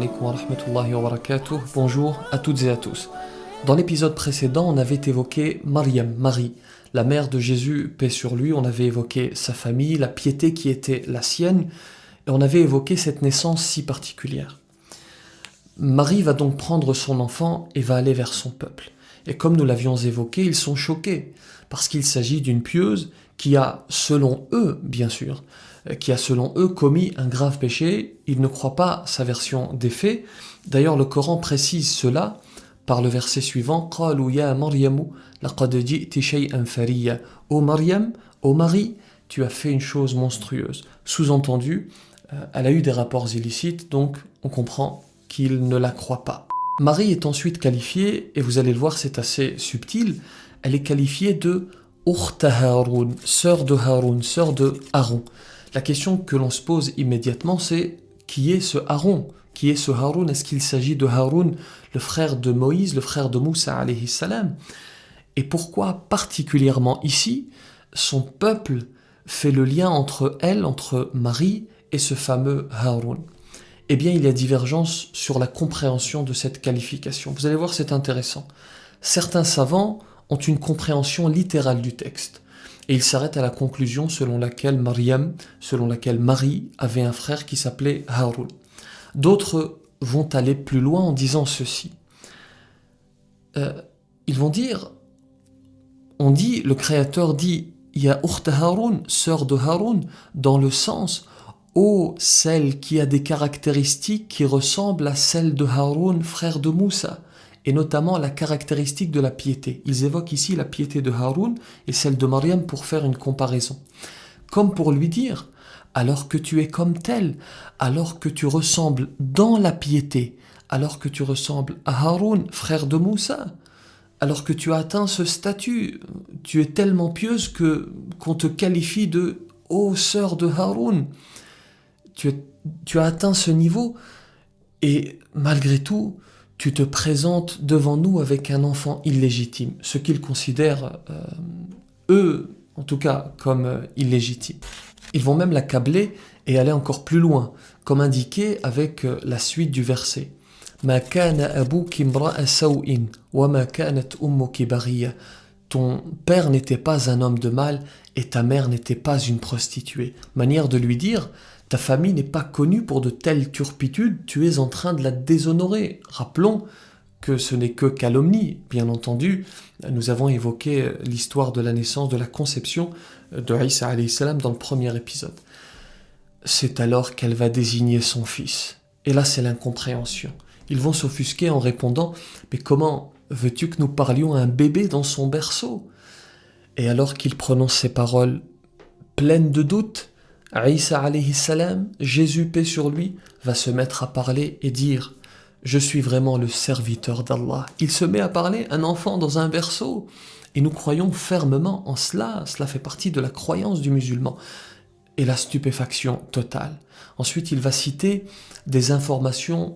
Alaikum wa rahmatullahi wa barakatuh. Bonjour à toutes et à tous. Dans l'épisode précédent, on avait évoqué Maryam, Marie, la mère de Jésus, paix sur lui. On avait évoqué sa famille, la piété qui était la sienne, et on avait évoqué cette naissance si particulière. Marie va donc prendre son enfant et va aller vers son peuple. Et comme nous l'avions évoqué, ils sont choqués, parce qu'il s'agit d'une pieuse qui a, selon eux, bien sûr, commis un grave péché. Ils ne croient pas sa version des faits. D'ailleurs, le Coran précise cela par le verset suivant: قالوا يا مريم لقد جئت شيئا فريا. Ô Maryam, ô Marie, tu as fait une chose monstrueuse. Sous-entendu, elle a eu des rapports illicites, donc on comprend qu'ils ne la croient pas. Marie est ensuite qualifiée, et vous allez le voir, c'est assez subtil, elle est qualifiée de Ukhta Haroun, sœur de Haroun, sœur de Aaron. La question que l'on se pose immédiatement, c'est qui est ce Aaron? Qui est ce Haroun? Est-ce qu'il s'agit de Haroun, le frère de Moïse, le frère de Moussa alayhi salam? Et pourquoi particulièrement ici, son peuple fait le lien entre elle, entre Marie et ce fameux Haroun? Eh bien, il y a divergence sur la compréhension de cette qualification. Vous allez voir, c'est intéressant. Certains savants ont une compréhension littérale du texte. Et ils s'arrêtent à la conclusion selon laquelle Marie avait un frère qui s'appelait Haroun. D'autres vont aller plus loin en disant ceci. Ils vont dire, le Créateur dit, Ya Ukhta Haroun, sœur de Haroun, dans le sens, ô celle qui a des caractéristiques qui ressemblent à celles de Haroun, frère de Moussa, et notamment la caractéristique de la piété. Ils évoquent ici la piété de Haroun et celle de Maryam pour faire une comparaison. Comme pour lui dire, alors que tu es comme tel, alors que tu ressembles dans la piété, alors que tu ressembles à Haroun, frère de Moussa, alors que tu as atteint ce statut, tu es tellement pieuse qu'on te qualifie de « ô sœur de Haroun ». Tu as atteint ce niveau et malgré tout, tu te présentes devant nous avec un enfant illégitime, ce qu'ils considèrent, eux, en tout cas, comme illégitime. Ils vont même l'accabler et aller encore plus loin, comme indiqué avec la suite du verset. Ma kana abuki imra'a saw'in wa ma kanat ummuki baghiya. Ton père n'était pas un homme de mal et ta mère n'était pas une prostituée. Manière de lui dire, ta famille n'est pas connue pour de telles turpitudes, tu es en train de la déshonorer. Rappelons que ce n'est que calomnie. Bien entendu, nous avons évoqué l'histoire de la naissance, de la conception de Isa alayhi salam dans le premier épisode. C'est alors qu'elle va désigner son fils. Et là, c'est l'incompréhension. Ils vont s'offusquer en répondant « Mais comment veux-tu que nous parlions à un bébé dans son berceau ?» Et alors qu'il prononce ces paroles pleines de doute, Isa alayhi salam, Jésus paix sur lui, va se mettre à parler et dire « Je suis vraiment le serviteur d'Allah ». Il se met à parler, un enfant dans un berceau. Et nous croyons fermement en cela. Cela fait partie de la croyance du musulman. Et la stupéfaction totale. Ensuite, il va citer des informations